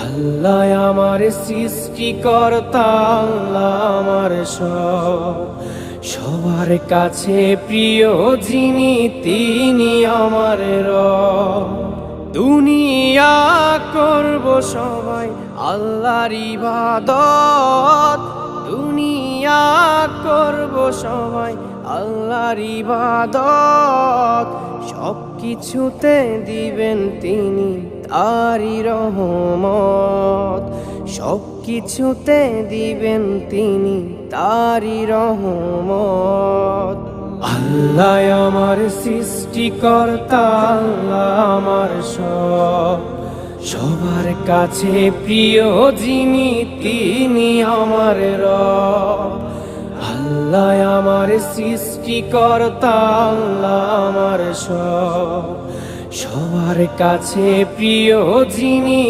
আল্লাহ আমার সৃষ্টিকর্তা, আল্লাহ আমার সবার কাছে প্রিয় যিনি তিনি আমার রব। দুনিয়া করব সবাই আল্লাহর ইবাদত, দুনিয়া করব সবাই আল্লাহর ইবাদত। সব কিছুতে দিবেন তিনি তারি রহমত, সব কিছুতে দিবেন তিনি তারি রহমত। আল্লাহ আমার সৃষ্টিকর্তা, আল্লাহ আমার সবার কাছে প্রিয় যিনি তিনি আমার রব। আল্লাহ আমার সৃষ্টিকর্তা, আল্লাহ আমার সবার কাছে প্রিয় যিনি